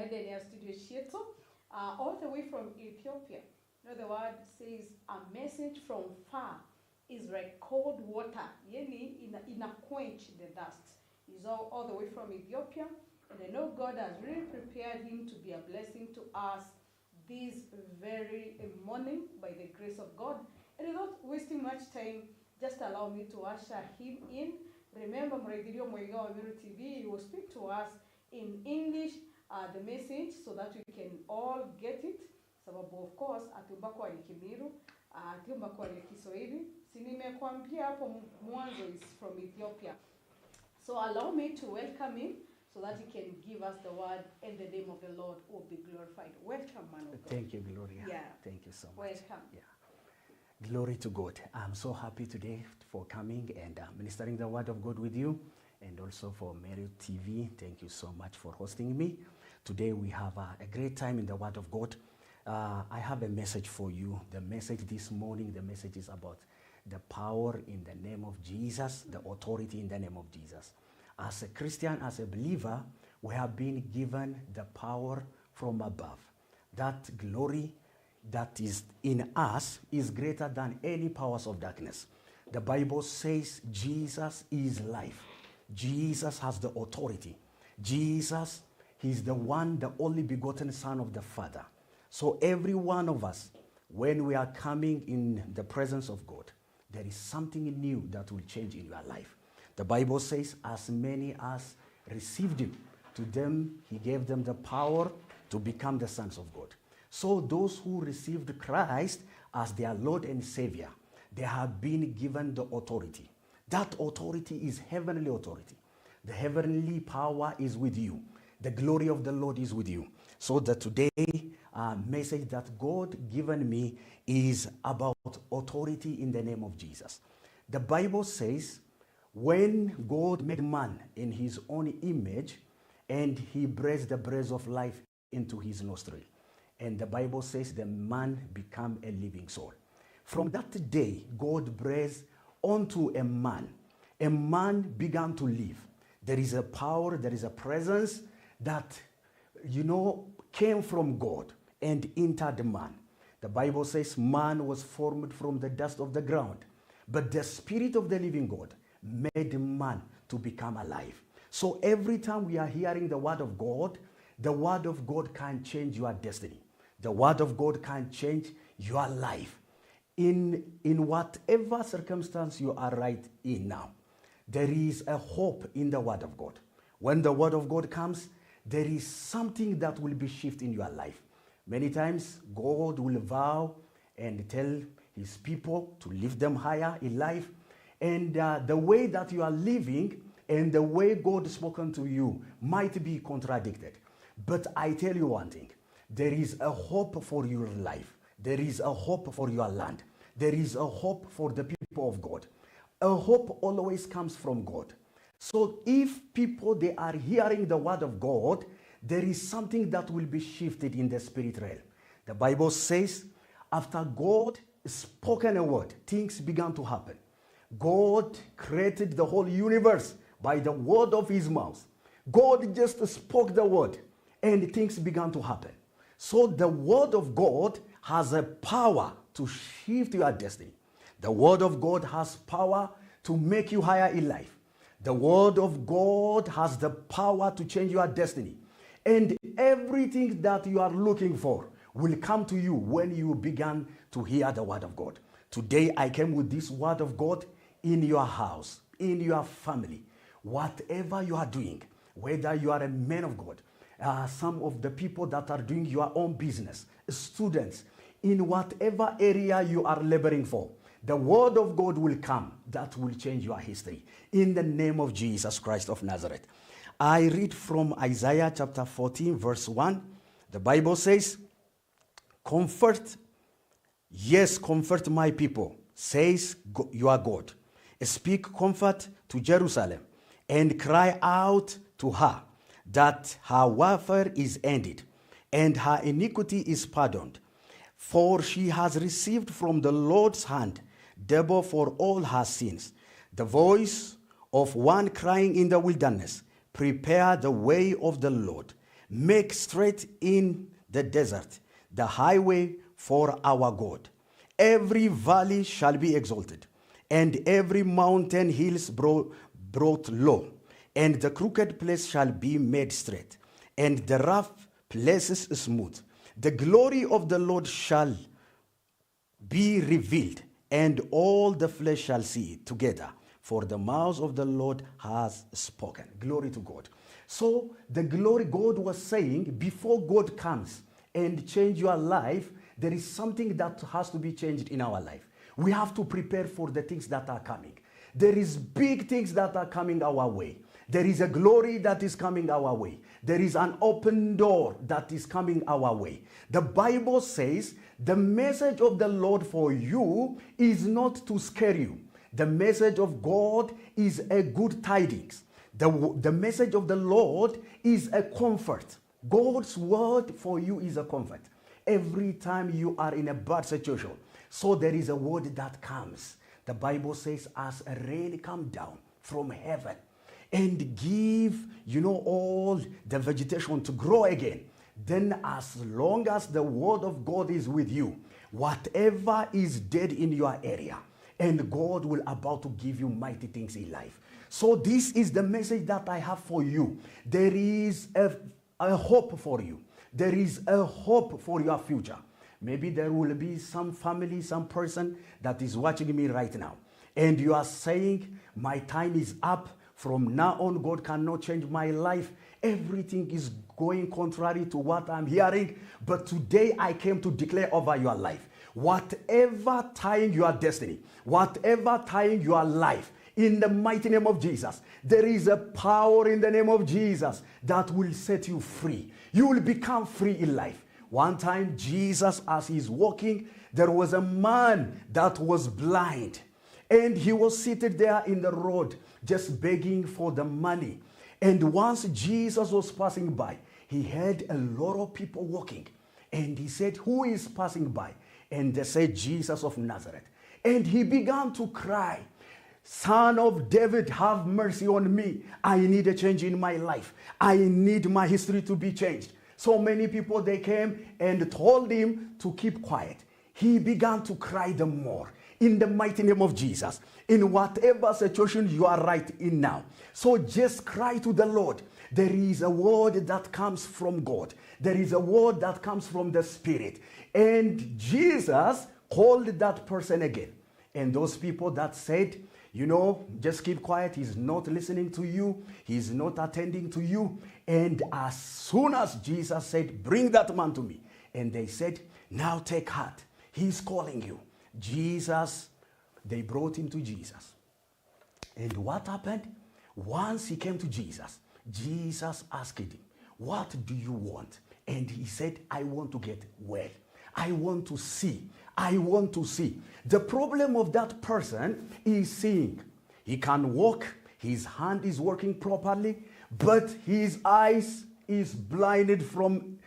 ndani ya studio yetu all the way from Ethiopia. You know, the word says a message from far is like cold water. Yani ina quench the dust. He's all the way from Ethiopia, and I know God has really prepared him to be a blessing to us this very morning by the grace of God. And without wasting much time, just allow me to usher him in. Remember, Mregidio Moiga of Meru TV, he will speak to us in English, the message, so that we can all get it. Sababu, of course, atiumba kwa Kimiru, atiumba kwa Kiswahili. Sinimekuambia hapo mwanzo is from Ethiopia. So allow me to welcome him so that he can give us the word, and the name of the Lord will be glorified. Welcome, man of God. Thank you, Gloria. Yeah. Thank you so much. Welcome. Yeah. Glory to God. I'm so happy today for coming and ministering the word of God with you, and also for Meru TV. Thank you so much for hosting me. Today we have a great time in the word of God. I have a message for you. The message this morning, the message is about the power in the name of Jesus, the authority in the name of Jesus. As a Christian, as a believer, we have been given the power from above. That glory that is in us is greater than any powers of darkness. The Bible says Jesus is life. Jesus has the authority. Jesus, he's the one, the only begotten Son of the Father. So every one of us, when we are coming in the presence of God, there is something new that will change in your life. The Bible says, as many as received him, to them he gave them the power to become the sons of God. So those who received Christ as their Lord and Savior, they have been given the authority. That authority is heavenly authority. The heavenly power is with you. The glory of the Lord is with you. So the today message that God given me is about authority in the name of Jesus. The Bible says, when God made man in his own image, and he breathed the breath of life into his nostril, and the Bible says the man became a living soul. From that day, God breathed onto a man. A man began to live. There is a power, there is a presence that, came from God and entered man. The Bible says man was formed from the dust of the ground, but the Spirit of the living God made man to become alive. So every time we are hearing the word of God can change your destiny. The word of God can change your life. In whatever circumstance you are right in now, there is a hope in the word of God. When the word of God comes, there is something that will be shifted in your life. Many times, God will vow and tell his people to lift them higher in life. And the way that you are living and the way God has spoken to you might be contradicted. But I tell you one thing, there is a hope for your life. There is a hope for your land. There is a hope for the people of God. A hope always comes from God. So if people, they are hearing the word of God, there is something that will be shifted in the spirit realm. The Bible says, after God spoken a word, things began to happen. God created the whole universe by the word of his mouth. God just spoke the word and things began to happen. So the word of God has a power to shift your destiny. The word of God has power to make you higher in life. The word of God has the power to change your destiny. And everything that you are looking for will come to you when you begin to hear the word of God. Today I came with this word of God in your house, in your family, whatever you are doing, whether you are a man of God, some of the people that are doing your own business, students, in whatever area you are laboring for, the word of God will come that will change your history. In the name of Jesus Christ of Nazareth. I read from Isaiah chapter 14, verse 1. The Bible says, comfort, yes, comfort my people, says your God. Speak comfort to Jerusalem and cry out to her that her warfare is ended and her iniquity is pardoned. For she has received from the Lord's hand double for all her sins. The voice of one crying in the wilderness, prepare the way of the Lord, Make straight in the desert the highway for our God. Every valley shall be exalted, and every mountain hills brought low, and the crooked place shall be made straight, and the rough places smooth. The glory of the Lord shall be revealed, and all the flesh shall see it together, for the mouth of the Lord has spoken. Glory to God. So the glory, God was saying, before God comes and change your life, there is something that has to be changed in our life. We have to prepare for the things that are coming. There is big things that are coming our way. There is a glory that is coming our way. There is an open door that is coming our way. The Bible says the message of the Lord for you is not to scare you. The message of God is a good tidings. The message of the Lord is a comfort. God's word for you is a comfort. Every time you are in a bad situation, so there is a word that comes. The Bible says, as a rain come down from heaven and give, all the vegetation to grow again. Then as long as the word of God is with you, whatever is dead in your area, and God will about to give you mighty things in life. So this is the message that I have for you. There is a hope for you. There is a hope for your future. Maybe there will be some family, some person that is watching me right now. And you are saying, my time is up. From now on, God cannot change my life. Everything is going contrary to what I'm hearing. But today I came to declare over your life. Whatever tying your destiny, whatever tying your life, in the mighty name of Jesus, there is a power in the name of Jesus that will set you free. You will become free in life. One time, Jesus, as he's walking, there was a man that was blind. And he was seated there in the road, just begging for the money. And once Jesus was passing by, he had a lot of people walking. And he said, who is passing by? And they said, Jesus of Nazareth. And he began to cry, Son of David, have mercy on me. I need a change in my life. I need my history to be changed. So many people, they came and told him to keep quiet. He began to cry the more. In the mighty name of Jesus, in whatever situation you are right in now. So just cry to the Lord. There is a word that comes from God. There is a word that comes from the Spirit. And Jesus called that person again. And those people that said, just keep quiet. He's not listening to you. He's not attending to you. And as soon as Jesus said, bring that man to me. And they said, now take heart. He's calling you. They brought him to Jesus. And what happened? Once he came to Jesus, Jesus asked him, what do you want? And he said, I want to get well. I want to see. I want to see. The problem of that person is seeing. He can walk. His hand is working properly, but his eyes is blinded from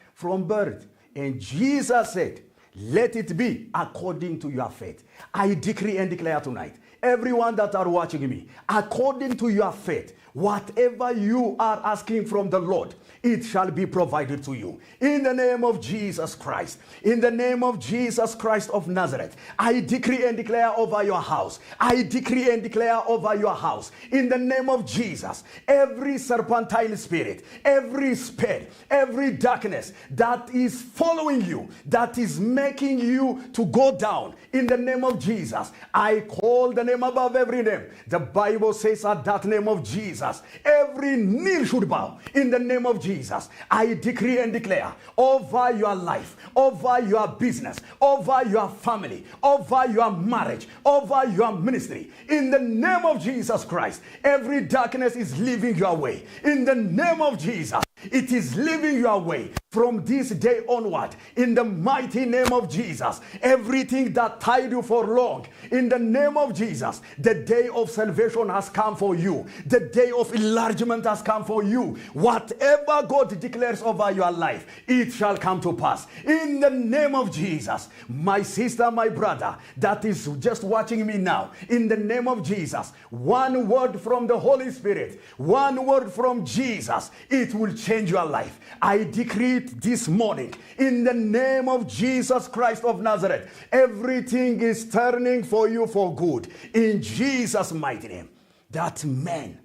birth. And Jesus said, let it be according to your faith. I decree and declare tonight, everyone that are watching me, according to your faith, whatever you are asking from the Lord, it shall be provided to you. In the name of Jesus Christ, in the name of Jesus Christ of Nazareth, I decree and declare over your house. I decree and declare over your house. In the name of Jesus, every serpentine spirit, every spell, every darkness that is following you, that is making you to go down, in the name of Jesus, I call the name above every name. The Bible says at that name of Jesus, every knee should bow. In the name of Jesus, I decree and declare over your life, over your business, over your family, over your marriage, over your ministry. In the name of Jesus Christ, every darkness is leaving your way. In the name of Jesus, it is leaving your way from this day onward. In the mighty name of Jesus, everything that tied you for long, in the name of Jesus, the day of salvation has come for you. The day of enlargement has come for you. Whatever God declares over your life, it shall come to pass. In the name of Jesus, my sister, my brother, that is just watching me now, in the name of Jesus, one word from the Holy Spirit, one word from Jesus, it will change change your life. I decree it this morning in the name of Jesus Christ of Nazareth. Everything is turning for you for good in Jesus' mighty name. That man,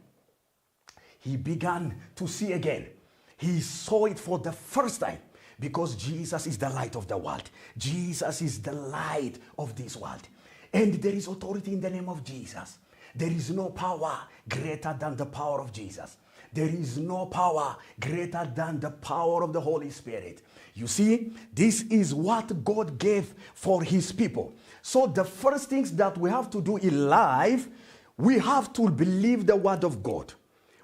he began to see again. He saw it for the first time because Jesus is the light of the world. Jesus is the light of this world. And there is authority in the name of Jesus. There is no power greater than the power of Jesus. There is no power greater than the power of the Holy Spirit. You see, this is what God gave for his people. So the first things that we have to do in life, we have to believe the word of God.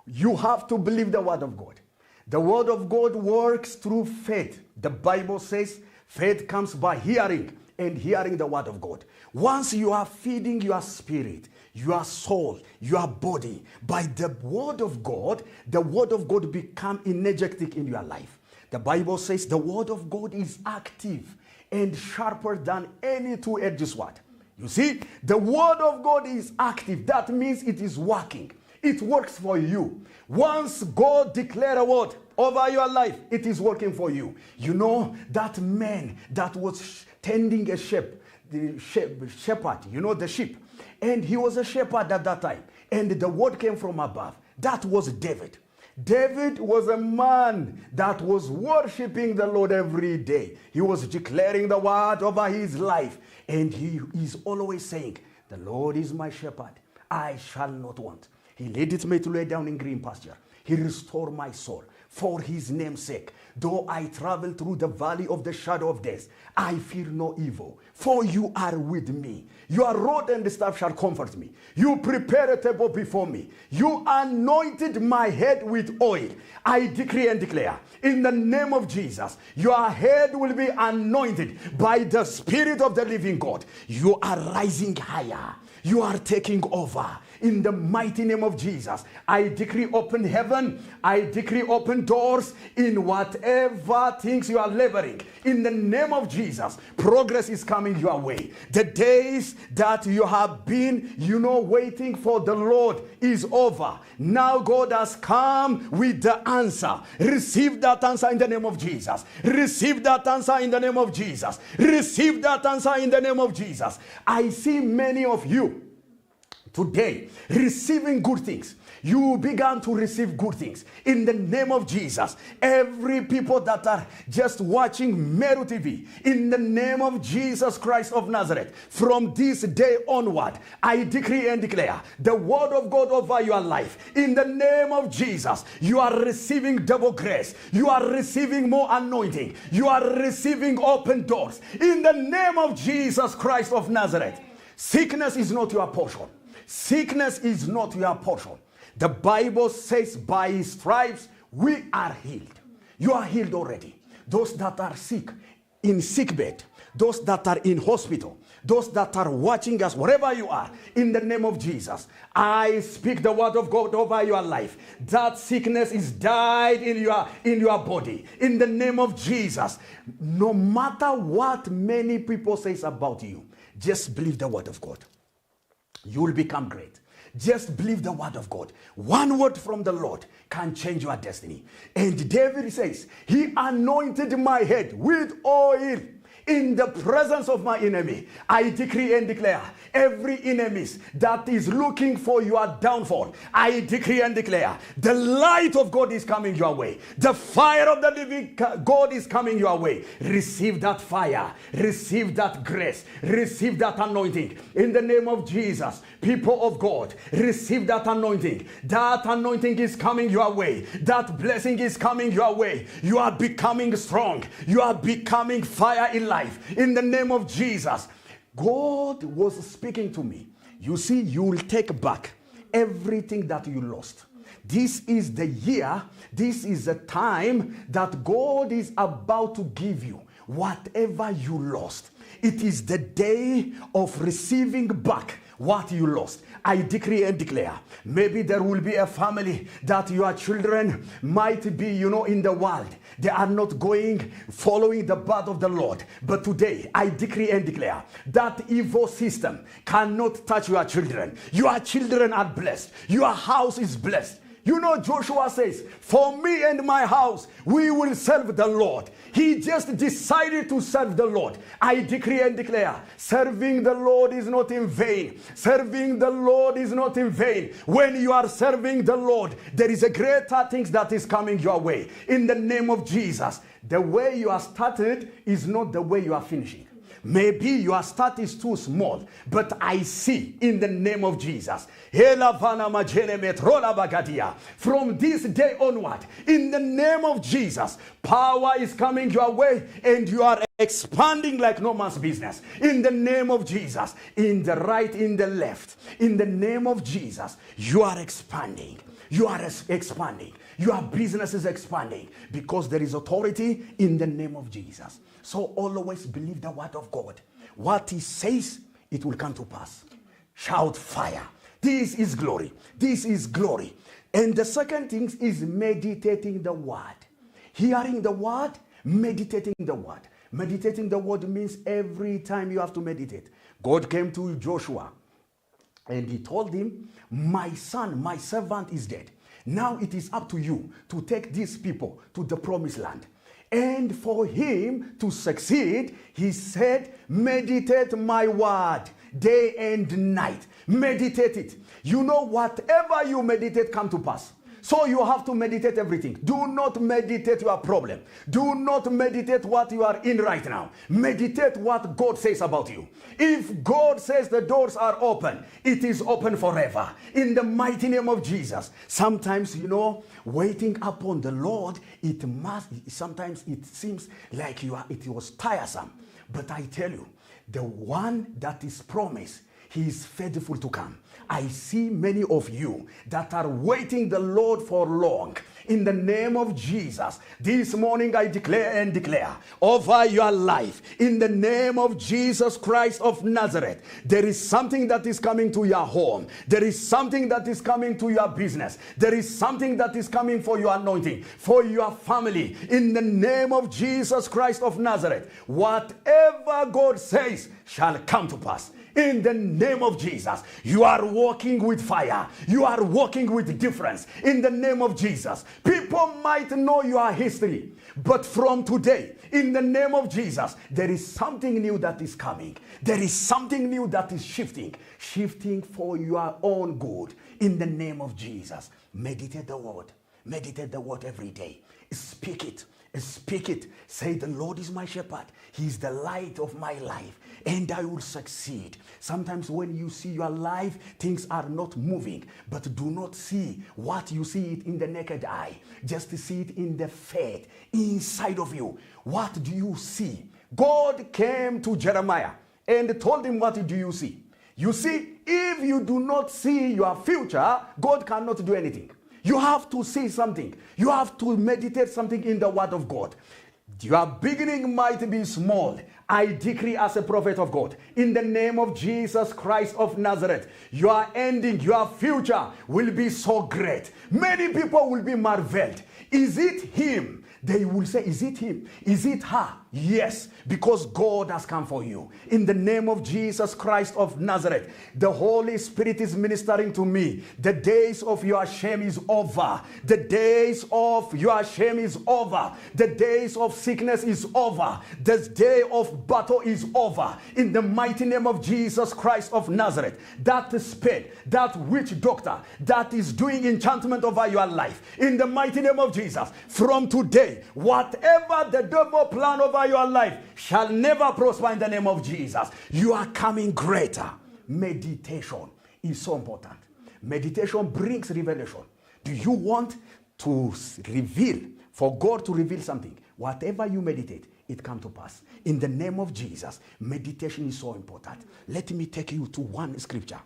You have to believe the word of God. The word of God works through faith. The Bible says faith comes by hearing, and hearing the word of God. Once you are feeding your spirit, your soul, your body by the word of God become energetic in your life. The Bible says the word of God is active and sharper than any two-edged sword. You see, the word of God is active. That means it is working. It works for you. Once God declares a word over your life, it is working for you. You know, that man that was tending a shepherd, you know, the sheep. And he was a shepherd at that time. And the word came from above. That was David. David was a man that was worshiping the Lord every day. He was declaring the word over his life. And he is always saying, the Lord is my shepherd. I shall not want. He leadeth me to lay down in green pasture. He restored my soul. For his name's sake, though I travel through the valley of the shadow of death, I fear no evil, for you are with me. Your rod and staff shall comfort me. You prepare a table before me. You anointed my head with oil. I decree and declare, in the name of Jesus, your head will be anointed by the Spirit of the living God. You are rising higher. You are taking over. In the mighty name of Jesus, I decree open heaven. I decree open doors in whatever things you are laboring. In the name of Jesus, progress is coming your way. The days that you have been, waiting for the Lord is over. Now God has come with the answer. Receive that answer in the name of Jesus. Receive that answer in the name of Jesus. Receive that answer in the name of Jesus. I see many of you today receiving good things. You began to receive good things in the name of Jesus. Every people that are just watching Meru TV, in the name of Jesus Christ of Nazareth, from this day onward, I decree and declare the word of God over your life. In the name of Jesus, you are receiving double grace. You are receiving more anointing. You are receiving open doors. In the name of Jesus Christ of Nazareth, sickness is not your portion. Sickness is not your portion. The Bible says by his stripes we are healed. You are healed already. Those that are sick, in sick bed, those that are in hospital, those that are watching us, wherever you are, in the name of Jesus, I speak the word of God over your life. That sickness is died in your body. In the name of Jesus, no matter what many people say about you, just believe the word of God. You will become great. Just believe the word of God. One word from the Lord can change your destiny. And David says, he anointed my head with oil in the presence of my enemy. I decree and declare, every enemy that is looking for your downfall, I decree and declare, the light of God is coming your way. The fire of the living God is coming your way. Receive that fire. Receive that grace. Receive that anointing. In the name of Jesus, people of God, receive that anointing. That anointing is coming your way. That blessing is coming your way. You are becoming strong. You are becoming fire in life. In the name of Jesus, God was speaking to me. You see, you will take back everything that you lost. This is the year, this is the time that God is about to give you whatever you lost. It is the day of receiving back what you lost. I decree and declare, maybe there will be a family that your children might be, in the world. They are not following the path of the Lord. But today, I decree and declare that evil system cannot touch your children. Your children are blessed. Your house is blessed. You know, Joshua says, for me and my house, we will serve the Lord. He just decided to serve the Lord. I decree and declare, serving the Lord is not in vain. Serving the Lord is not in vain. When you are serving the Lord, there is a greater things that is coming your way. In the name of Jesus, the way you are started is not the way you are finishing. Maybe your start is too small, but I see in the name of Jesus. From this day onward, in the name of Jesus, power is coming your way and you are expanding like no man's business. In the name of Jesus, in the right, in the left, in the name of Jesus, you are expanding. You are expanding. Your business is expanding because there is authority in the name of Jesus. So always believe the word of God. What he says, it will come to pass. Shout fire. This is glory. This is glory. And the second thing is meditating the word. Hearing the word, meditating the word. Meditating the word means every time you have to meditate. God came to Joshua and he told him, my son, my servant is dead. Now it is up to you to take these people to the promised land. And for him to succeed, he said, meditate my word day and night. Meditate it. You know, whatever you meditate come to pass. So you have to meditate everything. Do not meditate your problem. Do not meditate what you are in right now. Meditate what God says about you. If God says the doors are open, it is open forever. In the mighty name of Jesus. Sometimes, you know, waiting upon the Lord, sometimes it seems like it was tiresome. But I tell you, the one that is promised, he is faithful to come. I see many of you that are waiting the Lord for long. In the name of Jesus, this morning I declare and declare over your life, in the name of Jesus Christ of Nazareth, there is something that is coming to your home. There is something that is coming to your business. There is something that is coming for your anointing, for your family. In the name of Jesus Christ of Nazareth, whatever God says shall come to pass. In the name of Jesus, you are walking with fire. You are walking with difference. In the name of Jesus, people might know your history, but from today, in the name of Jesus, there is something new that is coming. There is something new that is shifting for your own good. In the name of Jesus, meditate the word. Meditate the word every day. Speak it. Speak it. Say, the Lord is my shepherd. He is the light of my life, and I will succeed. Sometimes when you see your life, things are not moving, but do not see what you see it in the naked eye. Just see it in the faith inside of you. What do you see? God came to Jeremiah and told him, what do you see? You see, if you do not see your future, God cannot do anything. You have to see something. You have to meditate something in the word of God. Your beginning might be small. I decree as a prophet of God, in the name of Jesus Christ of Nazareth, your ending, your future will be so great. Many people will be marveled. Is it him? They will say, is it him? Is it her? Yes, because God has come for you. In the name of Jesus Christ of Nazareth, the Holy Spirit is ministering to me. The days of your shame is over. The days of your shame is over. The days of sickness is over. The day of battle is over. In the mighty name of Jesus Christ of Nazareth, that spirit, that witch doctor that is doing enchantment over your life, in the mighty name of Jesus, from today, whatever the devil plan over your life shall never prosper in the name of Jesus. You are coming greater. Meditation is so important. Meditation brings revelation. Do you want to reveal, for God to reveal something? Whatever you meditate, it comes to pass. In the name of Jesus, meditation is so important. Let me take you to one scripture.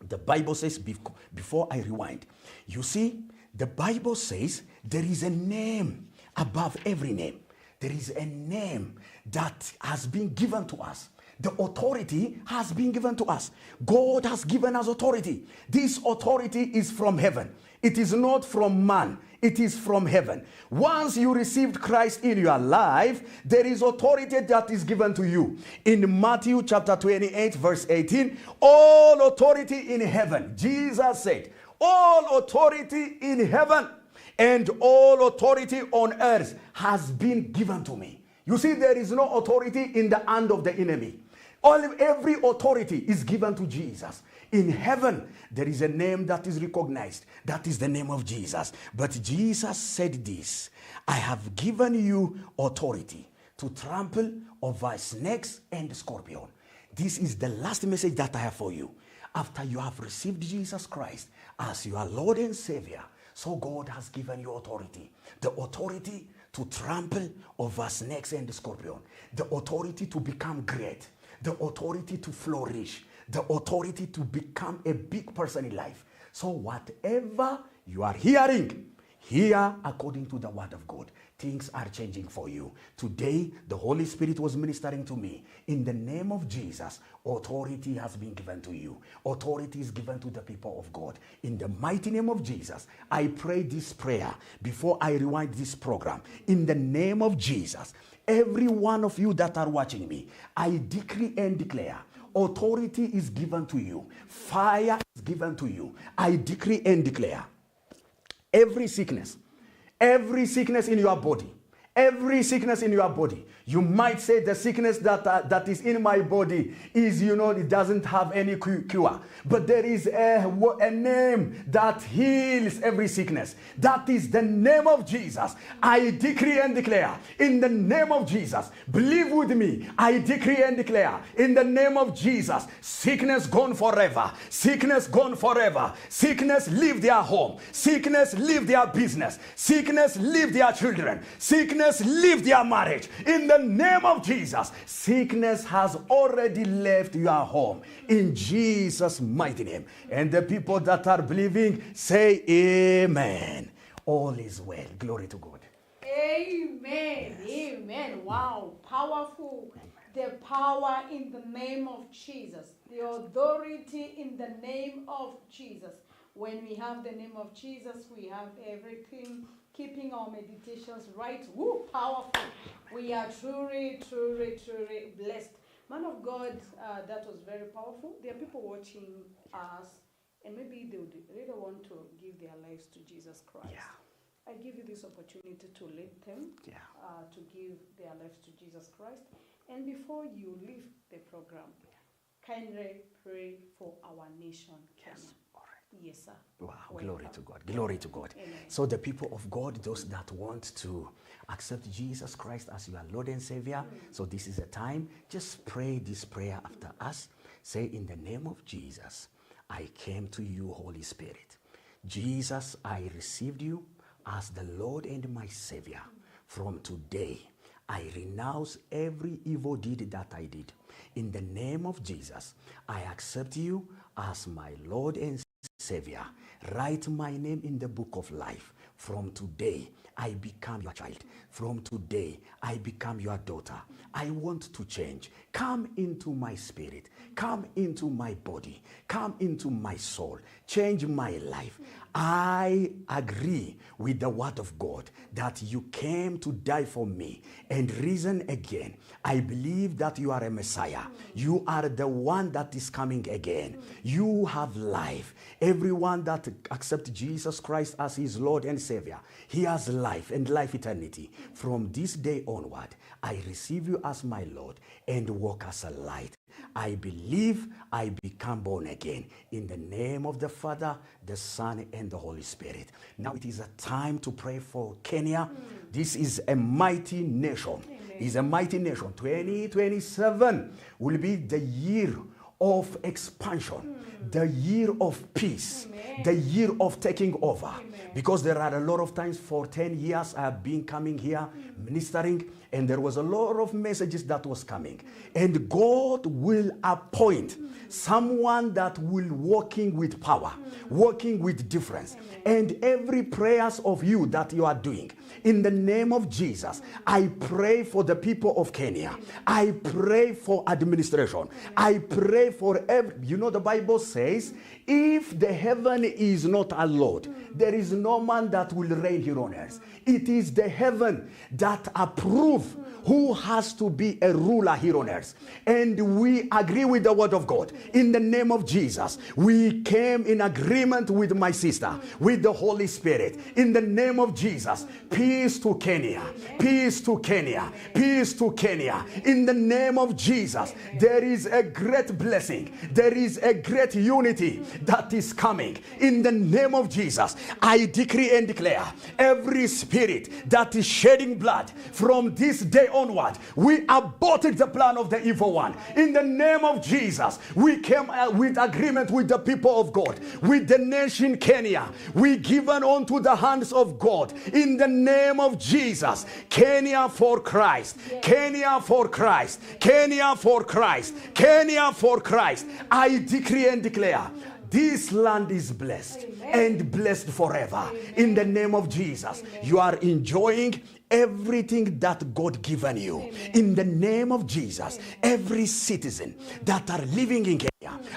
The Bible says, before I rewind, you see, the Bible says there is a name above every name. There is a name that has been given to us. The authority has been given to us. God has given us authority. This authority is from heaven. It is not from man. It is from heaven. Once you received Christ in your life, there is authority that is given to you. In Matthew chapter 28, verse 18, all authority in heaven, Jesus said, All authority in heaven and all authority on earth has been given to me. You see, there is no authority in the hand of the enemy. Every authority is given to Jesus. In heaven, there is a name that is recognized. That is the name of Jesus. But Jesus said this, I have given you authority to trample over snakes and scorpion. This is the last message that I have for you. After you have received Jesus Christ as your Lord and Savior, so God has given you authority. The authority to trample over snakes and scorpion. The authority to become great. The authority to flourish. The authority to become a big person in life. So whatever you are hearing, hear according to the word of God. Things are changing for you. Today, the Holy Spirit was ministering to me. In the name of Jesus, authority has been given to you. Authority is given to the people of God. In the mighty name of Jesus, I pray this prayer before I rewind this program. In the name of Jesus, every one of you that are watching me, I decree and declare, authority is given to you. Fire is given to you. I decree and declare, every sickness in your body, every sickness in your body. You might say the sickness that is in my body is, it doesn't have any cure. But there is a name that heals every sickness. That is the name of Jesus. I decree and declare in the name of Jesus. Believe with me. I decree and declare in the name of Jesus. Sickness gone forever. Sickness gone forever. Sickness leave their home. Sickness leave their business. Sickness leave their children. Sickness leave their marriage. In the name of Jesus, sickness has already left your home. In Jesus' mighty name. And the people that are believing, say amen. All is well. Glory to God. Amen. Yes. Amen. Wow. Powerful. The power in the name of Jesus. The authority in the name of Jesus. When we have the name of Jesus, we have everything. Keeping our meditations right. Woo, powerful. We are truly, truly, truly blessed. Man of God, that was very powerful. There are people watching us, and maybe they would really want to give their lives to Jesus Christ. Yeah. I give you this opportunity to lead them, to give their lives to Jesus Christ. And before you leave the program, kindly pray for our nation, Kenya. Yes. Yes, sir. Wow, glory to God. Glory to God. Amen. So the people of God, those that want to accept Jesus Christ as your Lord and Savior, so this is a time, just pray this prayer after us. Say, in the name of Jesus, I came to you, Holy Spirit. Jesus, I received you as the Lord and my Savior. From today, I renounce every evil deed that I did. In the name of Jesus, I accept you as my Lord and Savior. Write my name in the book of life. From today, I become your child. From today, I become your daughter. I want to change. Come into my spirit. Come into my body. Come into my soul. Change my life. I agree with the word of God that you came to die for me and risen again. I believe that you are a Messiah. You are the one that is coming again. You have life. Everyone that accepts Jesus Christ as his Lord and Savior, he has life and life eternity. From this day onward, I receive you as my Lord and walk as a light. I believe I become born again. In the name of the Father, the Son, and the Holy Spirit. Now it is a time to pray for Kenya. This is a mighty nation. It's a mighty nation. 2027 will be the year of expansion, the year of peace, the year of taking over. Because there are a lot of times for 10 years I have been coming here ministering, and there was a lot of messages that was coming. And God will appoint someone that will working with power, working with difference. And every prayers of you that you are doing, in the name of Jesus, I pray for the people of Kenya. I pray for administration. I pray pray for every, you know, the Bible says, if the heaven is not allowed, there is no man that will reign here on earth. It is the heaven that approve who has to be a ruler here on earth. And we agree with the word of God. In the name of Jesus, we came in agreement with my sister, with the Holy Spirit. In the name of Jesus, peace to Kenya, peace to Kenya, peace to Kenya. In the name of Jesus, there is a great blessing. There is a great unity that is coming. In the name of Jesus, I decree and declare every spirit that is shedding blood from this day onward, we aborted the plan of the evil one. In the name of Jesus, we came with agreement with the people of God, with the nation Kenya. We given unto the hands of God. In the name of Jesus, Kenya for Christ, Kenya for Christ, Kenya for Christ, Kenya for Christ. I decree and declare this land is blessed. Amen. And blessed forever. Amen. In the name of Jesus, amen. You are enjoying everything that God given you. Amen. In the name of Jesus, amen. Every citizen that are living in Kenya,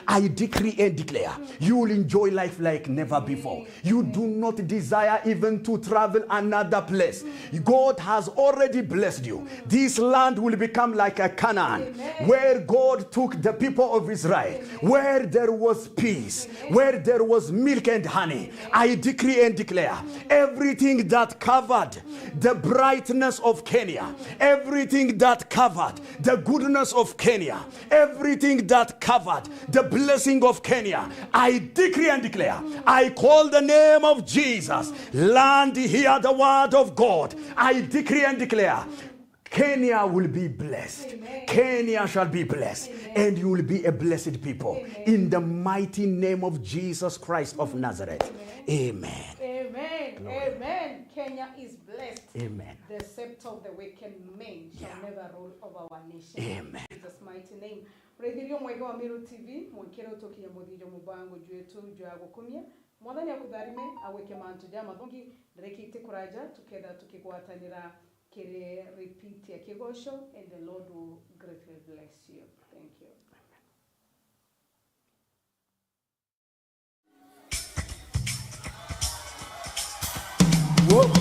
I decree and declare, you will enjoy life like never before. You do not desire even to travel another place. God has already blessed you. This land will become like a Canaan, where God took the people of Israel, where there was peace, where there was milk and honey. I decree and declare, everything that covered the brightness of Kenya, everything that covered the goodness of Kenya, everything that covered the blessing of Kenya, I decree and declare, I call the name of Jesus. Land, hear the word of God. I decree and declare, Kenya will be blessed. Amen. Kenya shall be blessed. Amen. And you will be a blessed people. Amen. In the mighty name of Jesus Christ of Nazareth. Amen. Amen. Amen. Amen. Kenya is blessed. Amen. The scepter of the wicked man shall never rule over our nation. Amen. In Jesus' mighty name. Rehirio mwego wa Meru TV, mwekero toki ya modijo mubango juetu jua GUKUMIA. Mwadani ya kudarime, aweke mantu jama dongi, direki ite kuraja, tukeda tukikuatanira kere repeat ya kigosho, and the Lord will greatly bless you. Thank you. Whoa.